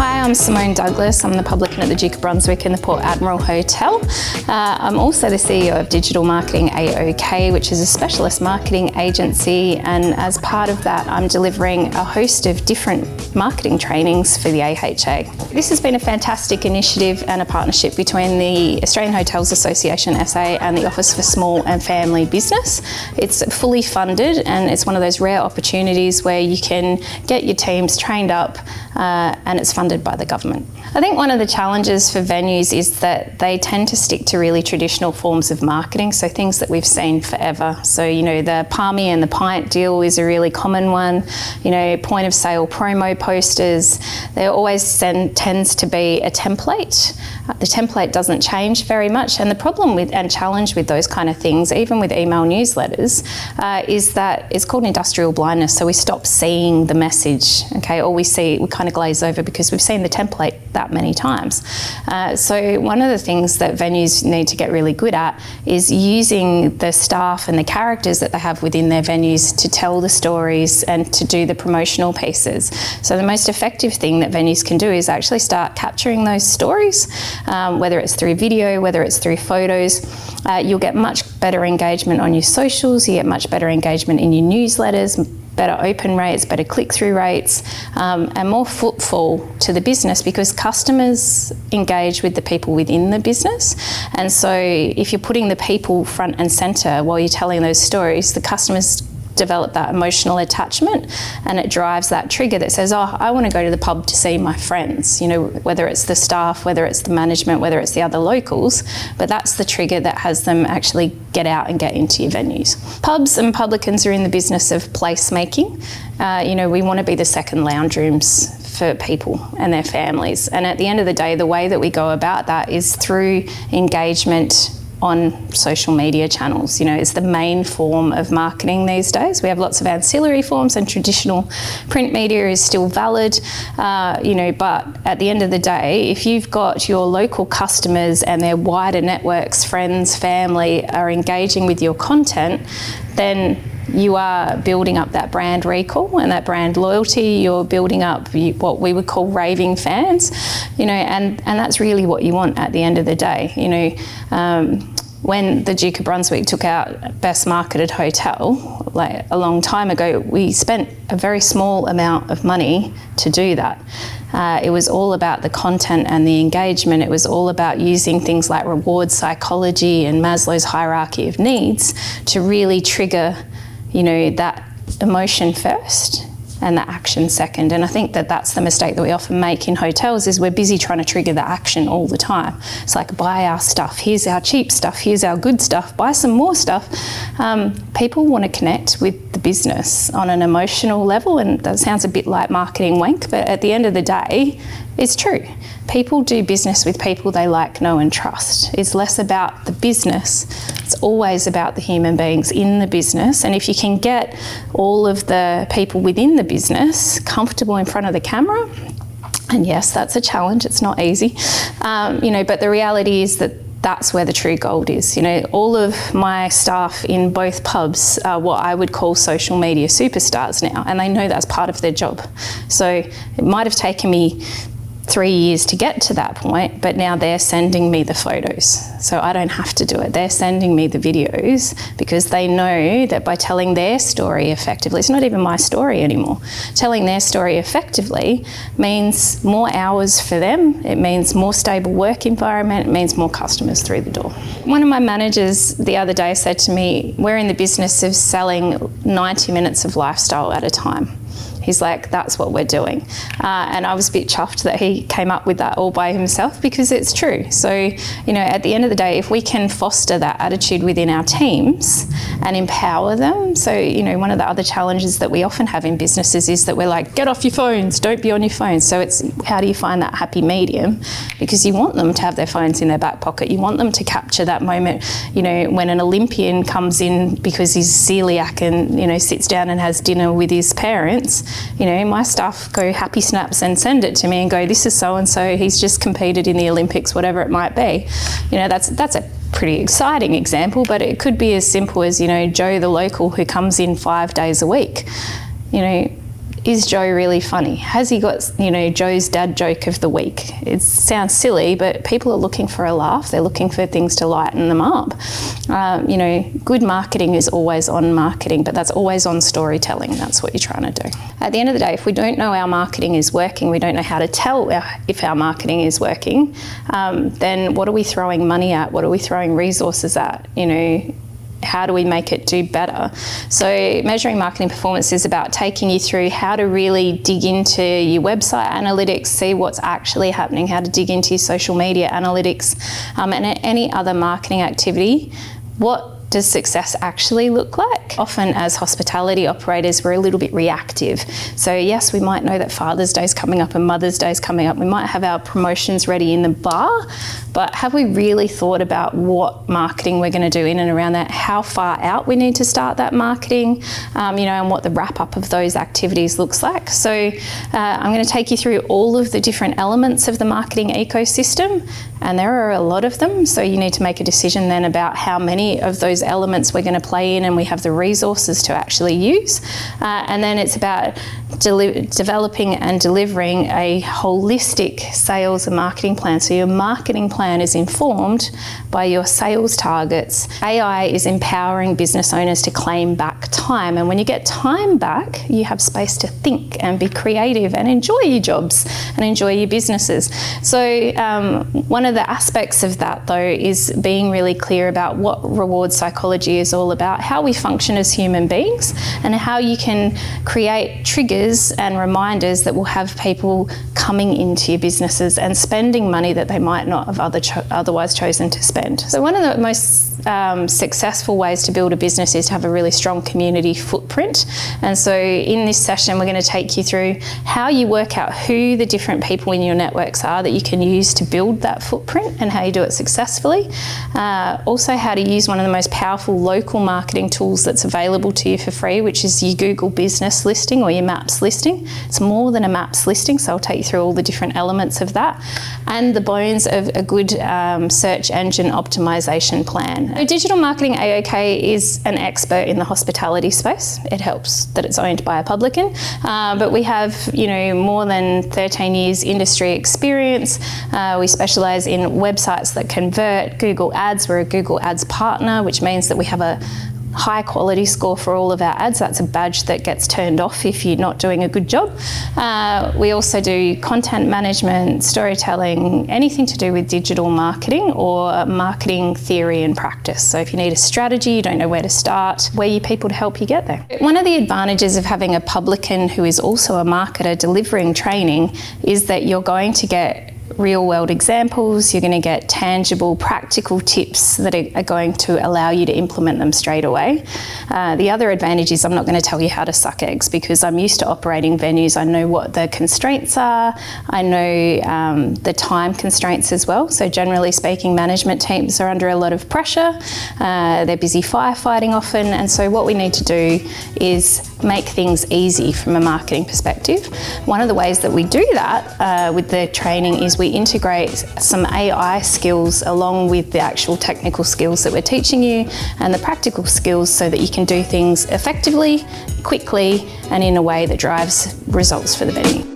Hi, I'm Simone Douglas. I'm the publican at the Duke of Brunswick in the Port Admiral Hotel. I'm also the CEO of Digital Marketing AOK, which is a specialist marketing agency, and as part of that I'm delivering a host of different marketing trainings for the AHA. This has been a fantastic initiative and a partnership between the Australian Hotels Association SA and the Office for Small and Family Business. It's fully funded and it's one of those rare opportunities where you can get your teams trained up and it's funded by the government. I think one of the challenges for venues is that they tend to stick to really traditional forms of marketing, so things that we've seen forever. So, the palmy and the pint deal is a really common one. Point of sale promo posters, there always tends to be a template. The template doesn't change very much, and the problem with and challenge with those kind of things, even with email newsletters, is that it's called industrial blindness. So we stop seeing the message, okay, or we kind of glaze over because we've seen the template that many times. So one of the things that venues need to get really good at is using the staff and the characters that they have within their venues to tell the stories and to do the promotional pieces. So the most effective thing that venues can do is actually start capturing those stories, whether it's through video, whether it's through photos. You'll get much better engagement on your socials, you get much better engagement in your newsletters, better open rates, better click-through rates, and more footfall to the business because customers engage with the people within the business. And so if you're putting the people front and centre while you're telling those stories, the customers develop that emotional attachment and it drives that trigger that says, oh, I want to go to the pub to see my friends, whether it's the staff, whether it's the management, whether it's the other locals, but that's the trigger that has them actually get out and get into your venues. Pubs and publicans are in the business of placemaking. We want to be the second lounge rooms for people and their families. And at the end of the day, the way that we go about that is through engagement on social media channels. It's the main form of marketing these days. We have lots of ancillary forms and traditional print media is still valid, but at the end of the day, if you've got your local customers and their wider networks, friends, family are engaging with your content, then you are building up that brand recall and that brand loyalty. You're building up what we would call raving fans, and that's really what you want at the end of the day. When the Duke of Brunswick took out Best Marketed Hotel, like a long time ago, we spent a very small amount of money to do that. It was all about the content and the engagement. It was all about using things like reward psychology and Maslow's hierarchy of needs to really trigger that emotion first and the action second. And I think that that's the mistake that we often make in hotels is we're busy trying to trigger the action all the time. It's like, buy our stuff, here's our cheap stuff, here's our good stuff, buy some more stuff. People want to connect with the business on an emotional level, and that sounds a bit like marketing wank, but at the end of the day, it's true. People do business with people they like, know and trust. It's less about the business. It's always about the human beings in the business. And if you can get all of the people within the business comfortable in front of the camera, and yes, that's a challenge, it's not easy, but the reality is that that's where the true gold is. All of my staff in both pubs are what I would call social media superstars now, and they know that's part of their job. So it might have taken me 3 years to get to that point, but now they're sending me the photos. So I don't have to do it. They're sending me the videos because they know that by telling their story effectively, it's not even my story anymore. Telling their story effectively means more hours for them. It means more stable work environment. It means more customers through the door. One of my managers the other day said to me, we're in the business of selling 90 minutes of lifestyle at a time. He's like, that's what we're doing. And I was a bit chuffed that he came up with that all by himself because it's true. So, at the end of the day, if we can foster that attitude within our teams and empower them. So, one of the other challenges that we often have in businesses is that we're like, get off your phones, don't be on your phones. So it's how do you find that happy medium? Because you want them to have their phones in their back pocket. You want them to capture that moment, when an Olympian comes in because he's celiac and, sits down and has dinner with his parents. My staff go happy snaps and send it to me and go, this is so-and-so, he's just competed in the Olympics, whatever it might be. That's a pretty exciting example, but it could be as simple as, Joe the local who comes in 5 days a week. Is Joe really funny? Has he got, Joe's dad joke of the week? It sounds silly, but people are looking for a laugh. They're looking for things to lighten them up. Good marketing is always on marketing, but that's always on storytelling. That's what you're trying to do. At the end of the day, if we don't know our marketing is working, we don't know how to tell if our marketing is working, then what are we throwing money at? What are we throwing resources at? How do we make it do better? So measuring marketing performance is about taking you through how to really dig into your website analytics, see what's actually happening, how to dig into your social media analytics, and any other marketing activity. What does success actually look like? Often as hospitality operators, we're a little bit reactive. So yes, we might know that Father's Day is coming up and Mother's Day is coming up. We might have our promotions ready in the bar, but have we really thought about what marketing we're going to do in and around that, how far out we need to start that marketing, and what the wrap up of those activities looks like. So I'm going to take you through all of the different elements of the marketing ecosystem, and there are a lot of them. So you need to make a decision then about how many of those elements we're going to play in and we have the resources to actually use. And then it's about developing and delivering a holistic sales and marketing plan. So your marketing plan is informed by your sales targets. AI is empowering business owners to claim back time. And when you get time back, you have space to think and be creative and enjoy your jobs and enjoy your businesses. So one of the aspects of that, though, is being really clear about what reward psychology is all about, how we function as human beings, and how you can create triggers and reminders that will have people coming into your businesses and spending money that they might not have otherwise chosen to spend. So one of the most successful ways to build a business is to have a really strong community footprint. And so in this session, we're going to take you through how you work out who the different people in your networks are that you can use to build that footprint and how you do it successfully. Also how to use one of the most powerful local marketing tools that's available to you for free, which is your Google business listing or your Maps listing. It's more than a Maps listing, so I'll take you through all the different elements of that, and the bones of a good search engine optimization plan. Digital Marketing AOK is an expert in the hospitality space. It helps that it's owned by a publican, but we have more than 13 years industry experience. We specialise in websites that convert, Google Ads. We're a Google Ads partner, which means that we have a high quality score for all of our ads. That's a badge that gets turned off if you're not doing a good job. We also do content management, storytelling, anything to do with digital marketing or marketing theory and practice. So if you need a strategy, you don't know where to start, we're your people to help you get there. One of the advantages of having a publican who is also a marketer delivering training is that you're going to get real world examples, you're going to get tangible, practical tips that are going to allow you to implement them straight away. The other advantage is I'm not going to tell you how to suck eggs because I'm used to operating venues. I know what the constraints are. I know the time constraints as well. So generally speaking, management teams are under a lot of pressure. They're busy firefighting often. And so what we need to do is make things easy from a marketing perspective. One of the ways that we do that with the training is we integrate some AI skills along with the actual technical skills that we're teaching you and the practical skills so that you can do things effectively, quickly, and in a way that drives results for the venue.